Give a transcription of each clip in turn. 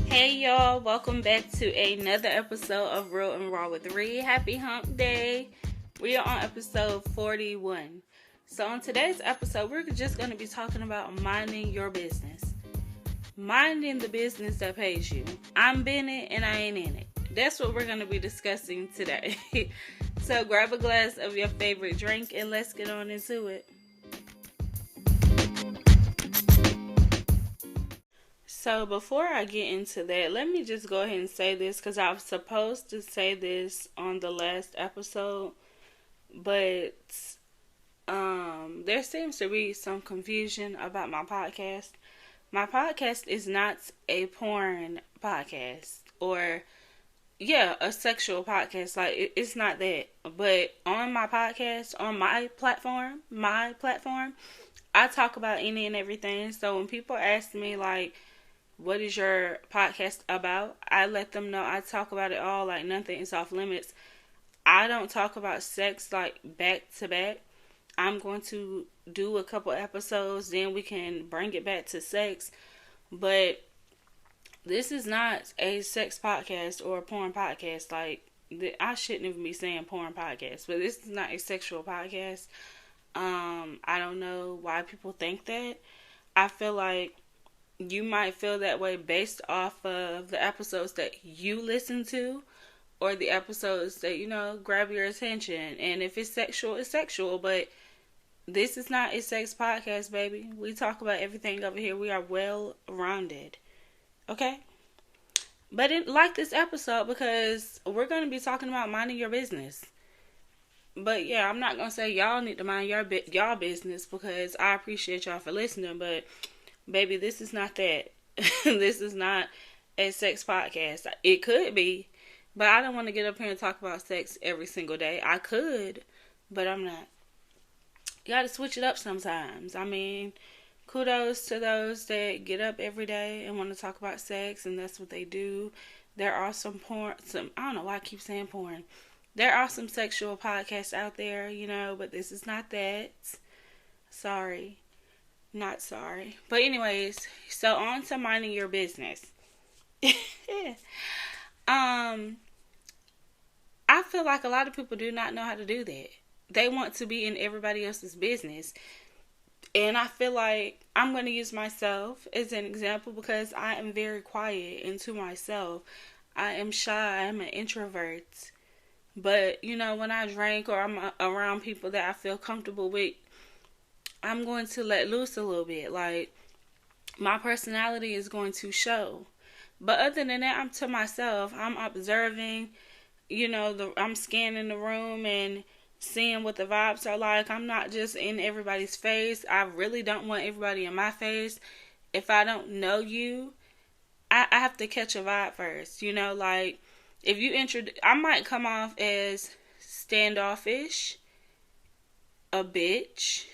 Hey y'all, welcome back to another episode of Real and Raw with Ree. Happy Hump Day. We are on episode 41. So on today's episode, we're just going to be talking about minding your business. Minding the business that pays you. I'm in it and I ain't in it. That's what we're going to be discussing today. So grab a glass of your favorite drink and let's get on into it. So before I get into that, let me just go ahead and say this because I was supposed to say this on the last episode, but there seems to be some confusion about my podcast. My podcast is not a porn podcast or a sexual podcast. Like it's not that. But on my podcast, on my platform, I talk about any and everything. So when people ask me like, what is your podcast about? I let them know I talk about it all, like nothing is off limits. I don't talk about sex like back to back. I'm going to do a couple episodes, then we can bring it back to sex. But this is not a sex podcast or a porn podcast. Like, I shouldn't even be saying porn podcast, but this is not a sexual podcast. I don't know why people think that. I feel like you might feel that way based off of the episodes that you listen to or the episodes that, grab your attention. And if it's sexual, it's sexual. But this is not a sex podcast, baby. We talk about everything over here. We are well-rounded. Okay? But like this episode because we're going to be talking about minding your business. But yeah, I'm not going to say y'all need to mind y'all business because I appreciate y'all for listening. But baby, this is not that. This is not a sex podcast. It could be, but I don't want to get up here and talk about sex every single day. I could, but I'm not. You got to switch it up sometimes. I mean, kudos to those that get up every day and want to talk about sex, and that's what they do. There are I don't know why I keep saying porn. There are some sexual podcasts out there, but this is not that. Sorry. Not sorry. But anyways, so on to minding your business. I feel like a lot of people do not know how to do that. They want to be in everybody else's business. And I feel like I'm going to use myself as an example because I am very quiet and to myself. I am shy. I'm an introvert. But, when I drink or I'm around people that I feel comfortable with, I'm going to let loose a little bit. Like, my personality is going to show. But other than that, I'm to myself. I'm observing, I'm scanning the room and seeing what the vibes are like. I'm not just in everybody's face. I really don't want everybody in my face. If I don't know you, I have to catch a vibe first. Like, if you I might come off as standoffish, a bitch.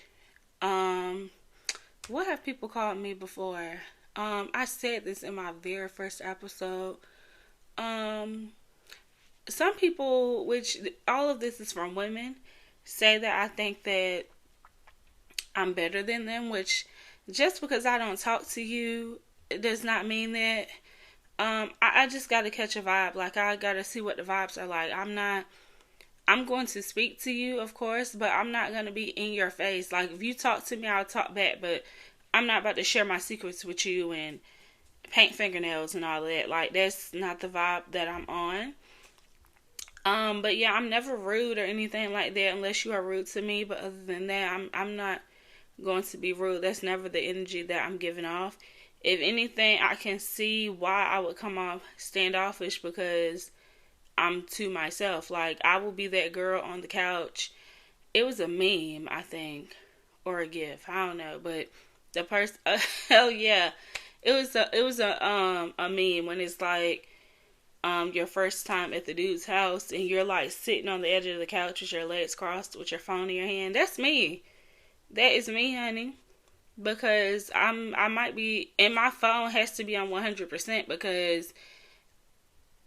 What have people called me before? I said this in my very first episode. Some people, which all of this is from women, say that I think that I'm better than them, which just because I don't talk to you, it does not mean that. I just gotta catch a vibe. Like, I gotta see what the vibes are like. I'm going to speak to you, of course, but I'm not going to be in your face. Like, if you talk to me, I'll talk back, but I'm not about to share my secrets with you and paint fingernails and all that. Like, that's not the vibe that I'm on. But yeah, I'm never rude or anything like that unless you are rude to me. But other than that, I'm not going to be rude. That's never the energy that I'm giving off. If anything, I can see why I would come off standoffish because I'm to myself. Like, I will be that girl on the couch. It was a meme, I think, or a gif. I don't know, but the person, hell yeah, it was a meme when it's like, your first time at the dude's house and you're like sitting on the edge of the couch with your legs crossed with your phone in your hand. That's me. That is me, honey. Because I might be, and my phone has to be on 100% because,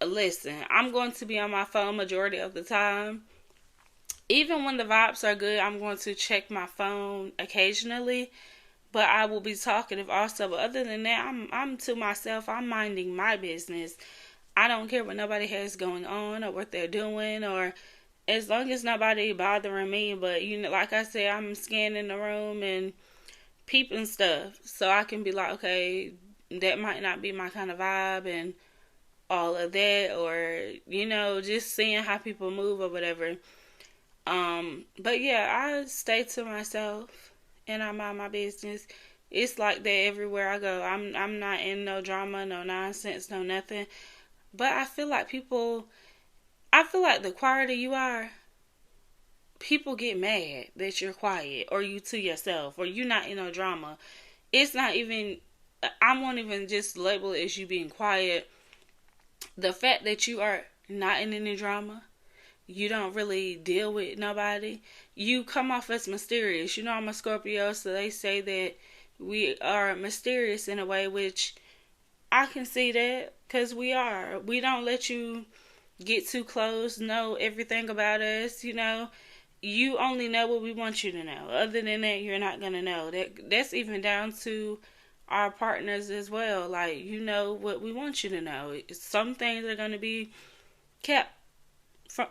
listen, I'm going to be on my phone majority of the time. Even when the vibes are good, I'm going to check my phone occasionally. but I will be talkative also. But other than that, I'm to myself. I'm minding my business. I don't care what nobody has going on or what they're doing, or as long as nobody bothering me. But like I said, I'm scanning the room and peeping stuff, so I can be like, okay, that might not be my kind of vibe, and all of that, or just seeing how people move or whatever. But yeah, I stay to myself and I mind my business. It's like that everywhere I go. I'm not in no drama, no nonsense, no nothing. But I feel like the quieter you are, people get mad that you're quiet, or you to yourself, or you're not in no drama. It's not even, I won't even just label it as you being quiet. The fact that you are not in any drama, you don't really deal with nobody, you come off as mysterious. I'm a Scorpio, so they say that we are mysterious in a way, which I can see that, because we are. We don't let you get too close, know everything about us. You only know what we want you to know. Other than that, you're not going to know. That's even down to our partners as well. Like, what we want you to know. Some things are going to be kept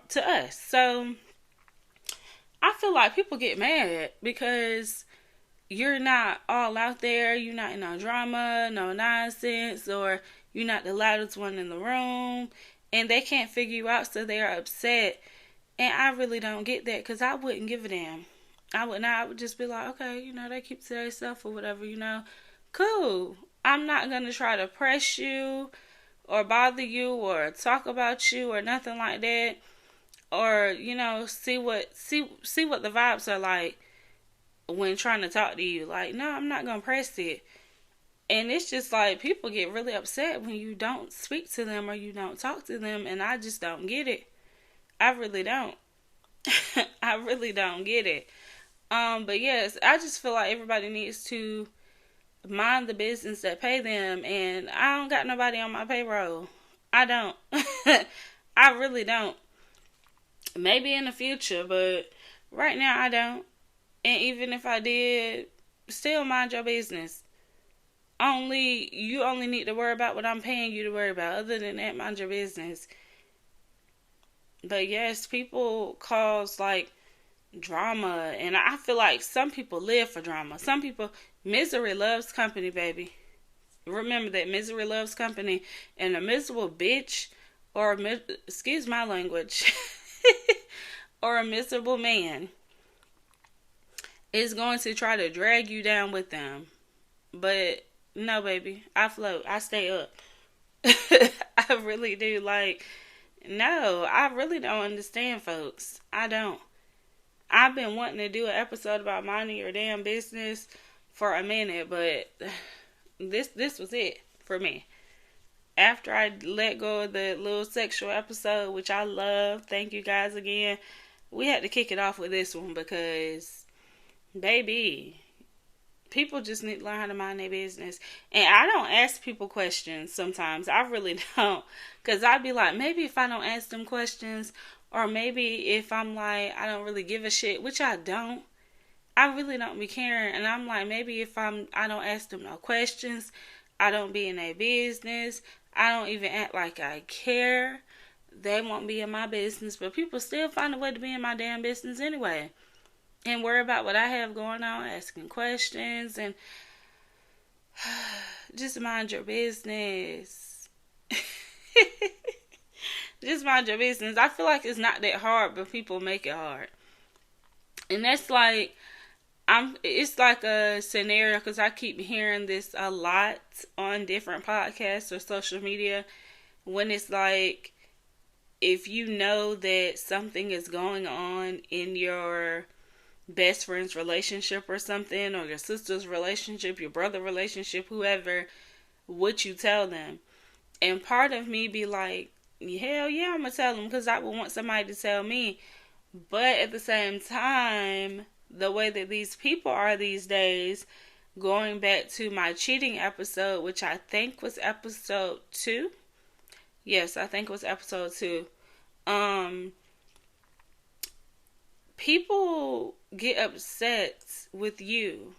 to us. So I feel like people get mad because you're not all out there. You're not in no drama, no nonsense, or you're not the loudest one in the room, and they can't figure you out, so they're upset. And I really don't get that, because I wouldn't give a damn. I would not. I would just be like, okay, they keep to themselves or whatever, Cool. I'm not going to try to press you or bother you or talk about you or nothing like that. Or, see what the vibes are like when trying to talk to you. Like, no, I'm not going to press it. And it's just like, people get really upset when you don't speak to them or you don't talk to them. And I just don't get it. I really don't. I really don't get it. But yes, I just feel like everybody needs to mind the business that pay them. And I don't got nobody on my payroll. I don't. I really don't. Maybe in the future, but right now I don't. And even if I did, still mind your business. You only need to worry about what I'm paying you to worry about. Other than that, mind your business. But yes, people cause like drama, and I feel like some people live for drama. Some people, misery loves company, baby. Remember that, misery loves company, and a miserable bitch, or excuse my language, or a miserable man is going to try to drag you down with them. But no, baby, I float. I stay up. I really do. Like, no, I really don't understand, folks. I don't. I've been wanting to do an episode about minding your damn business for a minute, but this was it for me. After I let go of the little sexual episode, which I love, thank you guys again, we had to kick it off with this one because, baby, people just need to learn how to mind their business. And I don't ask people questions sometimes. I really don't. Because I'd be like, maybe if I don't ask them questions, or maybe if I'm like, I don't really give a shit, which I don't. I really don't be caring. And I'm like, maybe if I don't ask them no questions, I don't be in their business, I don't even act like I care, they won't be in my business. But people still find a way to be in my damn business anyway. And worry about what I have going on, asking questions, and just mind your business. Just mind your business. I feel like it's not that hard, but people make it hard. And that's like, it's like a scenario, because I keep hearing this a lot on different podcasts or social media, when it's like, if you know that something is going on in your best friend's relationship or something, or your sister's relationship, your brother relationship, whoever, what you tell them. And part of me be like, hell yeah, I'm gonna tell them, because I would want somebody to tell me. But at the same time, the way that these people are these days, going back to my cheating episode, which I think was episode 2. Yes, I think it was episode 2. People get upset with you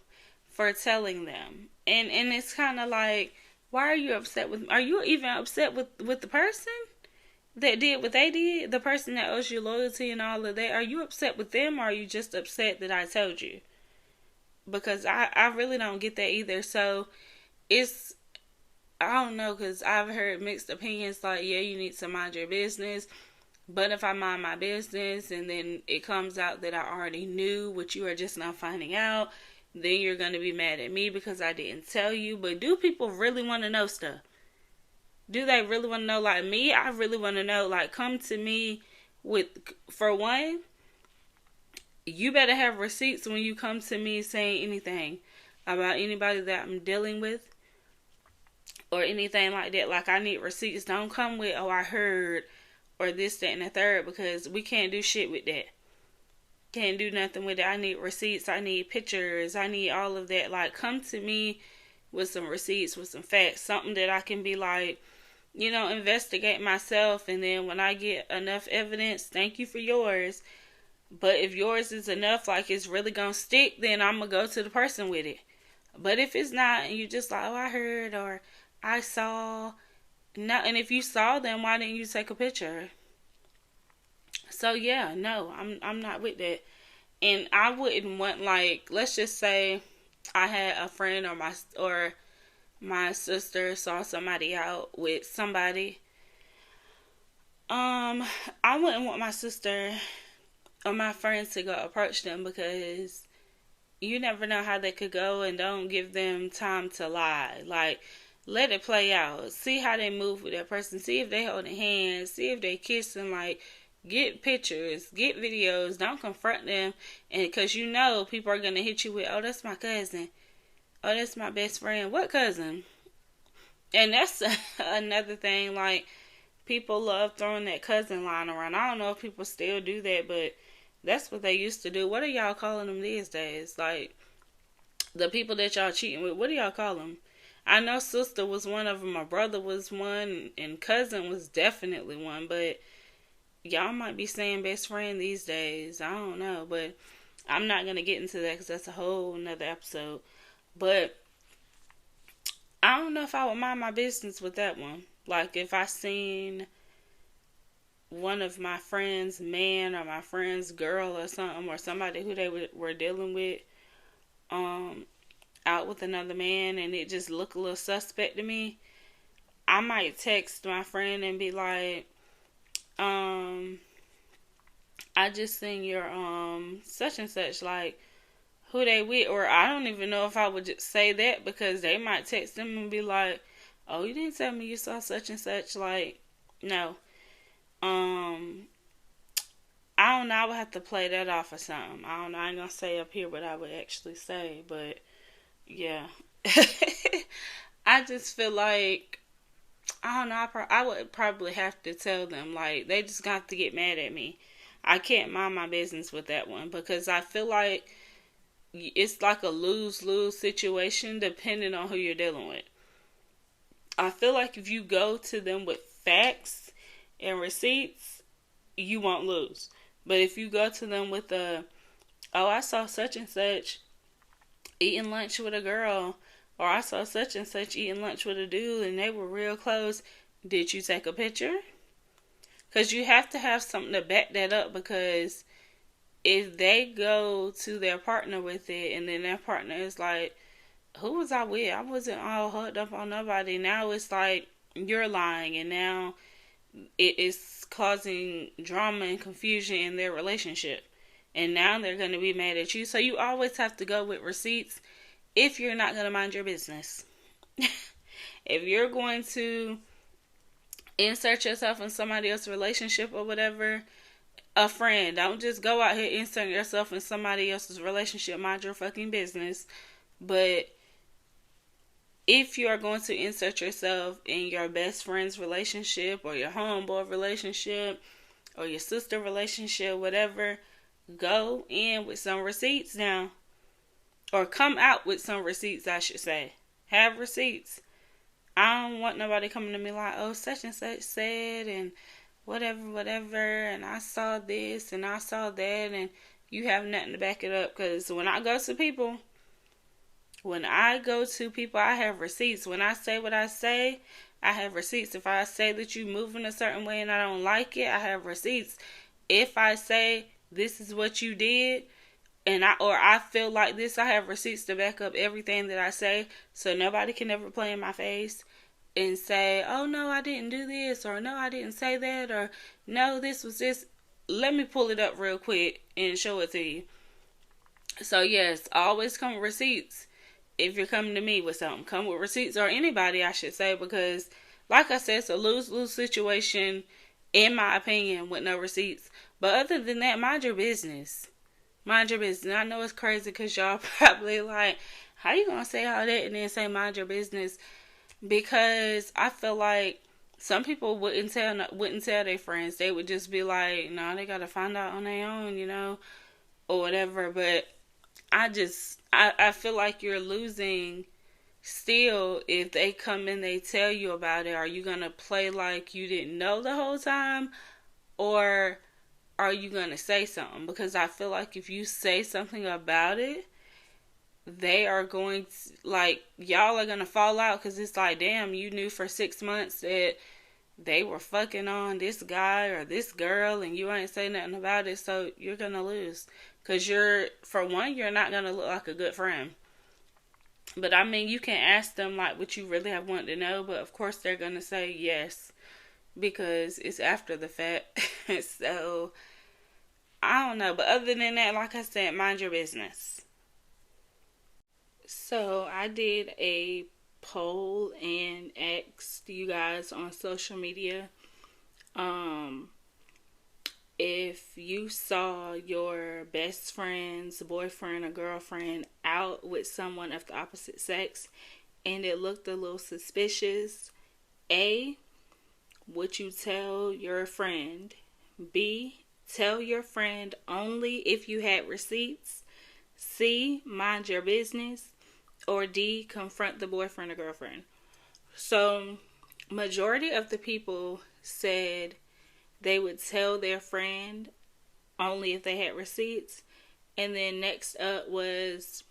for telling them. And it's kind of like, why are you upset with me? Are you even upset with the person that did what they did? The person that owes you loyalty and all of that? Are you upset with them, or are you just upset that I told you? Because I really don't get that either. So it's, I don't know, because I've heard mixed opinions like, yeah, you need to mind your business. But if I mind my business and then it comes out that I already knew what you are just now finding out, then you're going to be mad at me because I didn't tell you. But do people really want to know stuff? Do they really want to know? Like me, I really want to know. Like, come to me with, for one, you better have receipts when you come to me saying anything about anybody that I'm dealing with or anything like that. Like, I need receipts. Don't come with, oh, I heard, or this, that, and the third, because we can't do shit with that. Can't do nothing with it. I need receipts. I need pictures. I need all of that. Like, come to me with some receipts, with some facts, something that I can be like, investigate myself. And then when I get enough evidence, thank you for yours. But if yours is enough, like it's really gonna stick, then I'm gonna go to the person with it. But if it's not, and you just like, oh, I heard or I saw, no. And if you saw them, why didn't you take a picture? So yeah, no, I'm not with that. And I wouldn't want, like, let's just say I had a friend or my sister saw somebody out with somebody. I wouldn't want my sister or my friends to go approach them, because you never know how they could go, and don't give them time to lie. Like, let it play out. See how they move with that person. See if they holding hands. See if they kissing. Like, get pictures, get videos. Don't confront them, and because people are gonna hit you with, oh, that's my cousin. Oh, that's my best friend. What cousin? And that's another thing. Like, people love throwing that cousin line around. I don't know if people still do that, but that's what they used to do. What are y'all calling them these days? Like, the people that y'all cheating with, what do y'all call them? I know sister was one of them, my brother was one, and cousin was definitely one, but y'all might be saying best friend these days. I don't know, but I'm not going to get into that because that's a whole nother episode. But I don't know if I would mind my business with that one. Like, if I seen one of my friends' man or my friend's girl or something, or somebody who they were dealing with, out with another man, and it just looked a little suspect to me, I might text my friend and be like, I just seen your such and such, like, who they with. Or I don't even know if I would just say that, because they might text them and be like, oh, you didn't tell me you saw such and such. Like, no. I don't know. I would have to play that off or something. I don't know. I ain't gonna say up here what I would actually say, but yeah. I just feel like, I don't know. I would probably have to tell them, like, they just got to get mad at me. I can't mind my business with that one, because I feel like it's like a lose-lose situation depending on who you're dealing with. I feel like if you go to them with facts and receipts, you won't lose. But if you go to them with oh, I saw such and such eating lunch with a girl, or I saw such and such eating lunch with a dude and they were real close, did you take a picture? Because you have to have something to back that up, because if they go to their partner with it and then their partner is like, who was I with? I wasn't all hooked up on nobody. Now it's like you're lying, and now it is causing drama and confusion in their relationship. And now they're going to be mad at you. So you always have to go with receipts if you're not going to mind your business. If you're going to insert yourself in somebody else's relationship or whatever, a friend, don't just go out here inserting yourself in somebody else's relationship. Mind your fucking business. But if you are going to insert yourself in your best friend's relationship, or your homeboy relationship, or your sister relationship, whatever, go in with some receipts now. Or come out with some receipts, I should say. Have receipts. I don't want nobody coming to me like, oh, such and such said, and whatever, and I saw this, and I saw that, and you have nothing to back it up. Because when I go to people, When I go to people, I have receipts. When I say what I say, I have receipts. If I say that you move in a certain way and I don't like it, I have receipts. If I say this is what you did and I feel like this, I have receipts to back up everything that I say, so nobody can ever play in my face and say, "Oh no, I didn't do this," or "No, I didn't say that," or "No, this was this." Let me pull it up real quick and show it to you. So yes, always come with receipts. If you're coming to me with something, come with receipts, or anybody, I should say, because like I said, it's a lose-lose situation in my opinion with no receipts. But other than that, mind your business. Mind your business. I know it's crazy because y'all probably like, how you gonna say all that and then say mind your business? Because I feel like some people wouldn't tell their friends. They would just be like, no, they gotta find out on their own, or whatever. But I feel like you're losing still if they come and they tell you about it. Are you gonna play like you didn't know the whole time, or are you gonna say something? Because I feel like if you say something about it, they are going to, like, y'all are gonna fall out, because it's like, damn, you knew for 6 months that they were fucking on this guy or this girl and you ain't say nothing about it, so you're gonna lose. Because for one, you're not gonna look like a good friend. But I mean, you can ask them like what you really have wanted to know, but of course they're gonna say yes because it's after the fact. So I don't know, but other than that, like I said, mind your business. So I did a poll and asked you guys on social media, um, if you saw your best friend's boyfriend or girlfriend out with someone of the opposite sex and it looked a little suspicious, A, would you tell your friend? B, tell your friend only if you had receipts. C, mind your business. Or D, confront the boyfriend or girlfriend. So, majority of the people said they would tell their friend only if they had receipts. And then next up was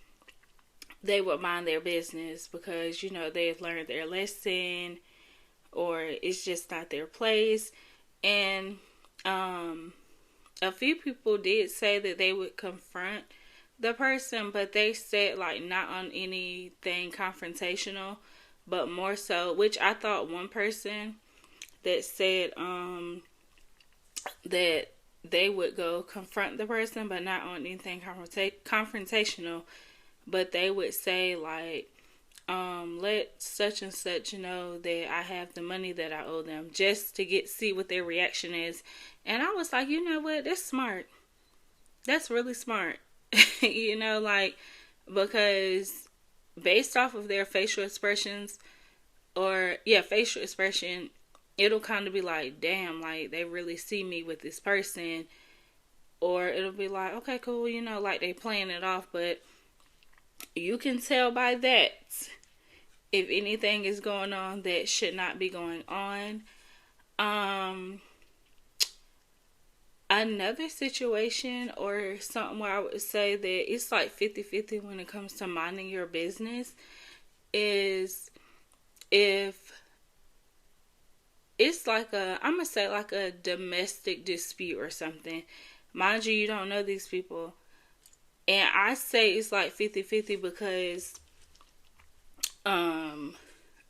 they would mind their business because, they've learned their lesson or it's just not their place. And a few people did say that they would confront the person, but they said like not on anything confrontational, but more so, which I thought one person that said that they would go confront the person, but not on anything confrontational, but they would say like, let such and such know that I have the money that I owe them, just to see what their reaction is. And I was like, you know what? That's smart. That's really smart. Like, because based off of their facial expressions, facial expression, it'll kind of be like, damn, like they really see me with this person. Or it'll be like, okay, cool, like they playing it off, but you can tell by that if anything is going on that should not be going on. Another situation or something where I would say that it's like 50-50 when it comes to minding your business is if it's like I'm going to say like a domestic dispute or something. Mind you, you don't know these people. And I say it's like 50-50 because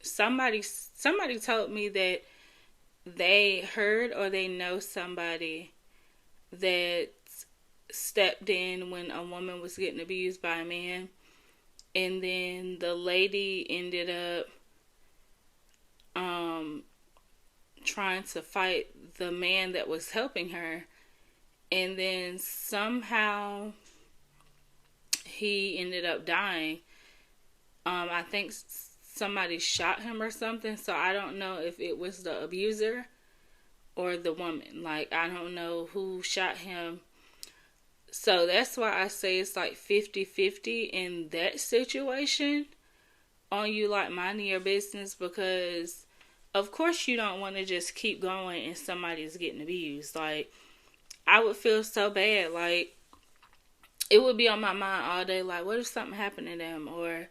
somebody told me that they heard or they know somebody that stepped in when a woman was getting abused by a man, and then the lady ended up trying to fight the man that was helping her, and then somehow he ended up dying. I think somebody shot him or something, so I don't know if it was the abuser or the woman. Like, I don't know who shot him. So that's why I say it's like 50-50 in that situation on you like minding your business, because of course you don't want to just keep going and somebody's getting abused. Like, I would feel so bad. Like, it would be on my mind all day. Like, what if something happened to them? Or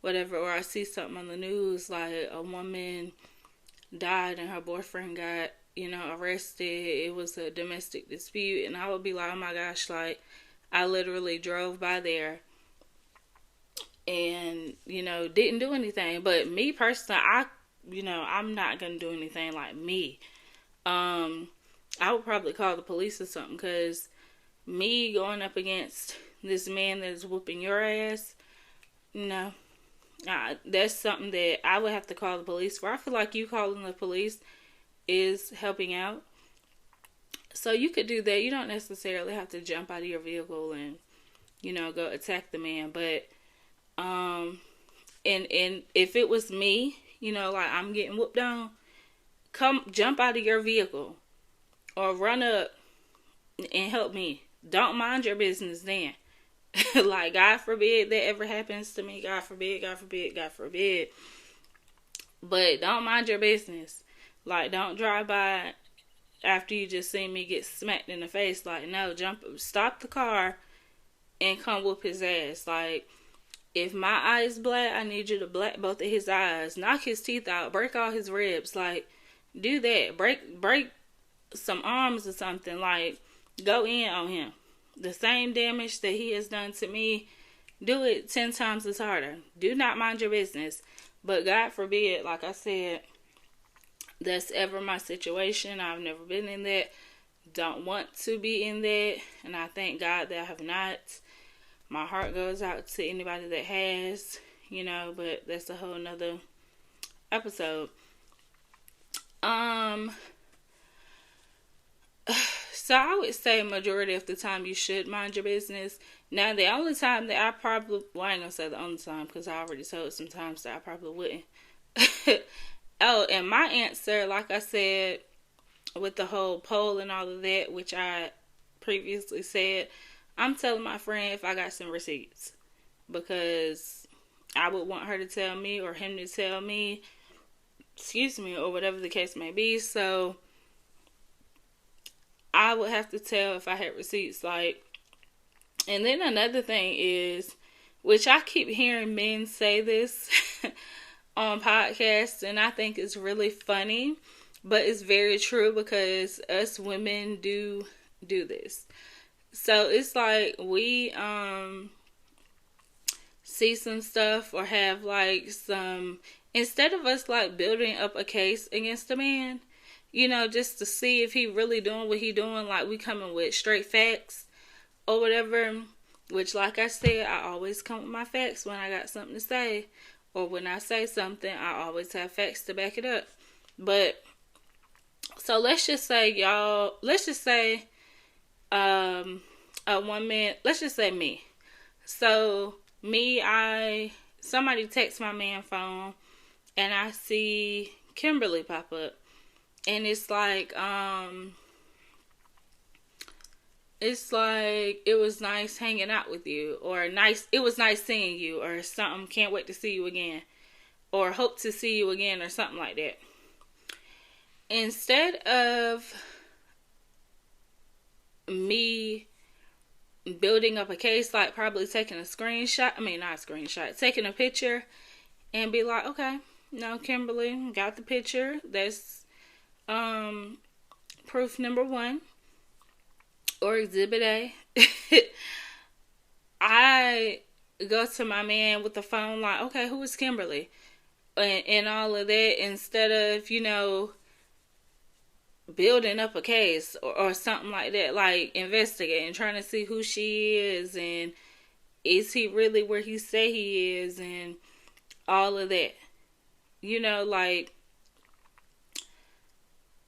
whatever, or I see something on the news like a woman died and her boyfriend got, arrested. It was a domestic dispute, and I would be like, oh my gosh, like, I literally drove by there and, didn't do anything. But me personally, I'm not going to do anything like me. I would probably call the police or something, because me going up against this man that's whooping your ass, that's something that I would have to call the police for. I feel like you calling the police is helping out. So you could do that. You don't necessarily have to jump out of your vehicle and, go attack the man. But, and if it was me, like I'm getting whooped on, come jump out of your vehicle or run up and help me. Don't mind your business then. Like, God forbid that ever happens to me. God forbid, God forbid, God forbid. But don't mind your business. Like, don't drive by after you just seen me get smacked in the face. Like, no, stop the car and come whoop his ass. Like, if my eyes black, I need you to black both of his eyes. Knock his teeth out. Break all his ribs. Like, do that. Break some arms or something. Like, go in on him. The same damage that he has done to me, do it 10 times as harder. Do not mind your business. But God forbid, like I said, that's ever my situation. I've never been in that. Don't want to be in that. And I thank God that I have not. My heart goes out to anybody that has, but that's a whole nother episode. So I would say majority of the time you should mind your business. Now, the only time that I probably, well, I ain't gonna say the only time, because I already told some times that I probably wouldn't. Oh, and my answer, like I said, with the whole poll and all of that, which I previously said, I'm telling my friend if I got some receipts, because I would want her to tell me or him to tell me, or whatever the case may be. So I would have to tell if I had receipts. Like, and then another thing is, which I keep hearing men say this on podcasts, and I think it's really funny, but it's very true, because us women do this. So it's like we see some stuff or have like some, instead of us like building up a case against a man, just to see if he really doing what he doing, like we coming with straight facts or whatever, which, like I said, I always come with my facts when I got something to say, or when I say something, I always have facts to back it up. But, so let's just say a woman, let's just say me. So, somebody texts my man phone, and I see Kimberly pop up. And it's like, it was nice hanging out with you, or it was nice seeing you, or something, can't wait to see you again, or hope to see you again, or something like that. Instead of me building up a case, like probably taking taking a picture and be like, okay, no, Kimberly, got the picture. That's proof number 1, or exhibit A. I go to my man with the phone like, okay, who is Kimberly? And all of that, instead of, building up a case or something like that, like investigating, trying to see who she is, and is he really where he say he is, and all of that. Like,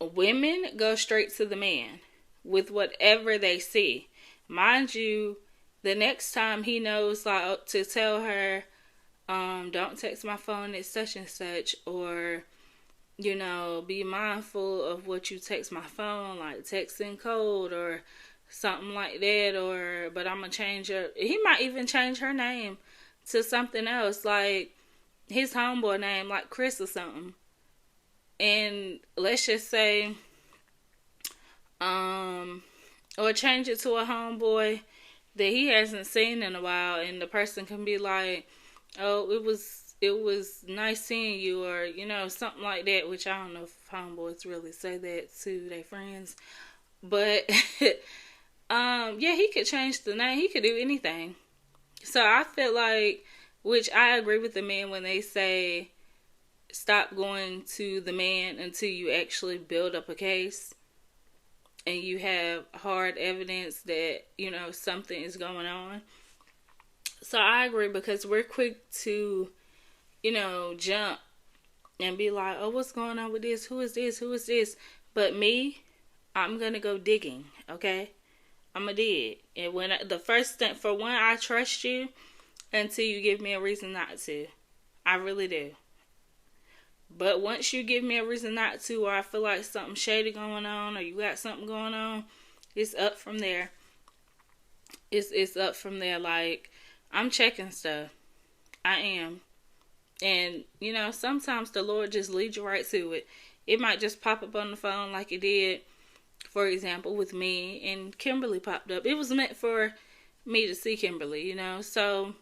women go straight to the man with whatever they see. Mind you, the next time he knows, like, to tell her, don't text my phone at such and such, or, be mindful of what you text my phone, like texting code or something like that, but I'm gonna change he might even change her name to something else, like his homeboy name, like Chris or something. And let's just say, or change it to a homeboy that he hasn't seen in a while, and the person can be like, oh, it was was nice seeing you, or something like that. Which I don't know if homeboys really say that to their friends, but yeah, he could change the name. He could do anything. So I feel like, which I agree with the men when they say stop going to the man until you actually build up a case and you have hard evidence that something is going on. So I agree, because we're quick to jump and be like, oh, what's going on with this? Who is this? Who is this? But me, I'm gonna go digging. Okay, I'm gonna dig. And the first thing, for one, I trust you until you give me a reason not to. I really do. But once you give me a reason not to, or I feel like something shady going on, or you got something going on, it's up from there. It's up from there. Like, I'm checking stuff. I am. And, sometimes the Lord just leads you right to it. It might just pop up on the phone like it did, for example, with me, and Kimberly popped up. It was meant for me to see Kimberly, So,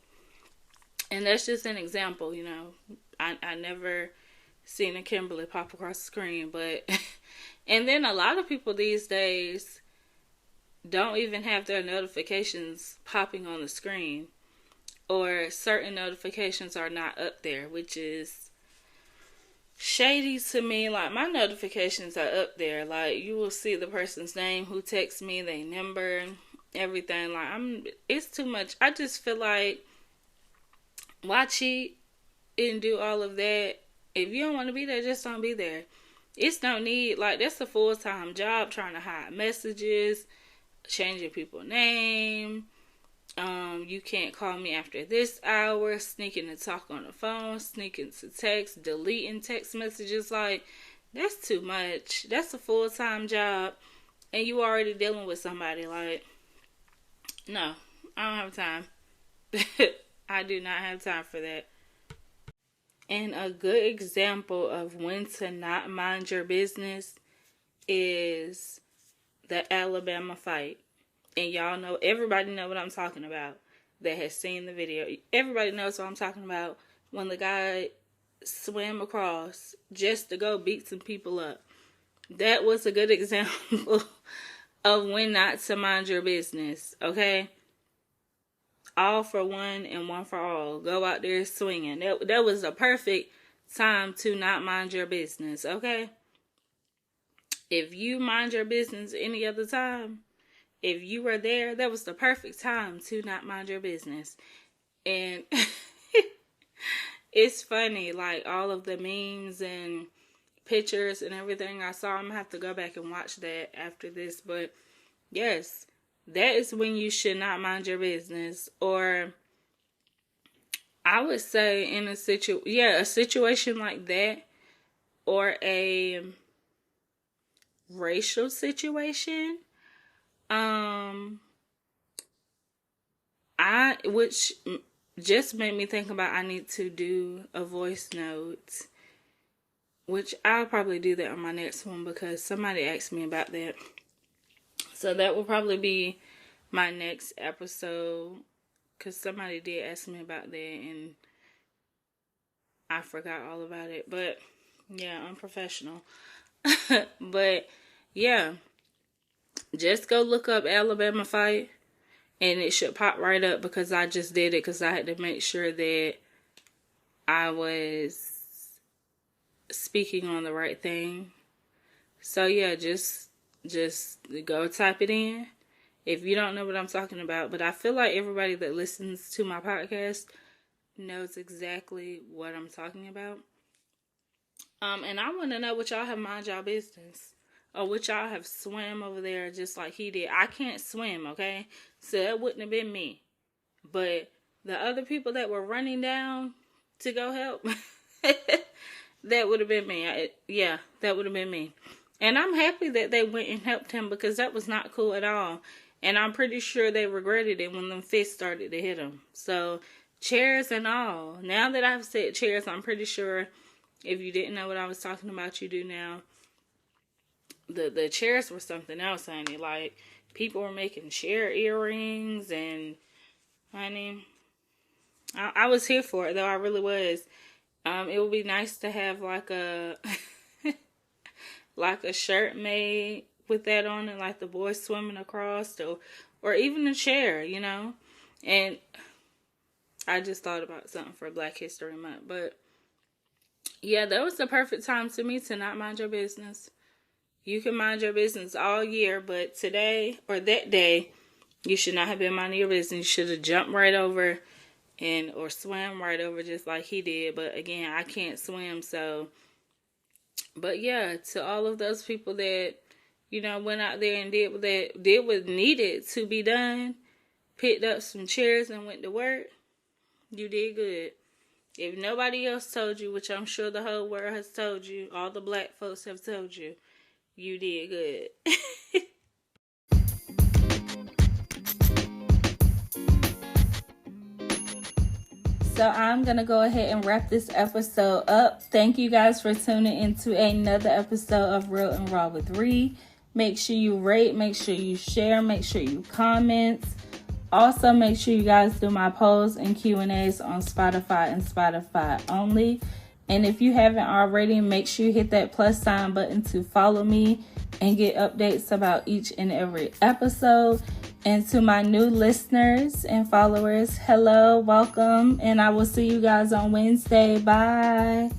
and that's just an example, I never seen a Kimberly pop across the screen, but and then a lot of people these days don't even have their notifications popping on the screen, or certain notifications are not up there, which is shady to me. Like, my notifications are up there. Like, you will see the person's name who texts me, their number, everything. Like, it's too much. I just feel like, why cheat and do all of that? If you don't want to be there, just don't be there. It's no need. Like, that's a full-time job, trying to hide messages, changing people's name. You can't call me after this hour, sneaking to talk on the phone, sneaking to text, deleting text messages. Like, that's too much. That's a full-time job, and you already dealing with somebody. Like, no, I don't have time. I do not have time for that. And a good example of when to not mind your business is the Alabama fight. And y'all know, everybody know what I'm talking about that has seen the video. Everybody knows what I'm talking about, when the guy swam across just to go beat some people up. That was a good example of when not to mind your business, okay? All for one and one for all. Go out there swinging. That was a perfect time to not mind your business, okay? If you mind your business any other time, if you were there, that was the perfect time to not mind your business. And it's funny, like, all of the memes and pictures and everything I saw. I'm gonna have to go back and watch that after this. But yes, that is when you should not mind your business. Or I would say in a situation like that, or a racial situation, which just made me think about, I need to do a voice note, which I'll probably do that on my next one, because somebody asked me about that. So that will probably be my next episode, because somebody did ask me about that and I forgot all about it. But yeah, unprofessional. But yeah, just go look up Alabama fight and it should pop right up, because I just did it because I had to make sure that I was speaking on the right thing. So yeah, just go type it in if you don't know what I'm talking about. But I feel like everybody that listens to my podcast knows exactly what I'm talking about. And I want to know what y'all have mind y'all business, or what y'all have swam over there just like he did. I can't swim, okay? So that wouldn't have been me. But the other people that were running down to go help, that would have been me. That would have been me. And I'm happy that they went and helped him, because that was not cool at all. And I'm pretty sure they regretted it when them fists started to hit him. So, chairs and all. Now that I've said chairs, I'm pretty sure if you didn't know what I was talking about, you do now. The chairs were something else, honey. Like, people were making chair earrings, and honey, I was here for it though. I really was. It would be nice to have like a like a shirt made with that on it, like the boys swimming across, or even a chair, you know. And I just thought about something for Black History Month, but yeah, that was the perfect time to me to not mind your business. You can mind your business all year, but today or that day, you should not have been minding your business. You should have jumped right over or swam right over just like he did. But again, I can't swim, so. But yeah, to all of those people that, went out there and did what needed to be done, picked up some chairs and went to work, you did good. If nobody else told you, which I'm sure the whole world has told you, all the black folks have told you, you did good. So I'm going to go ahead and wrap this episode up. Thank you guys for tuning into another episode of Real and Raw with Ree. Make sure you rate, make sure you share, make sure you comment. Also, make sure you guys do my polls and Q&As on Spotify and Spotify only. And if you haven't already, make sure you hit that plus sign button to follow me and get updates about each and every episode. And to my new listeners and followers, hello, welcome, and I will see you guys on Wednesday. Bye.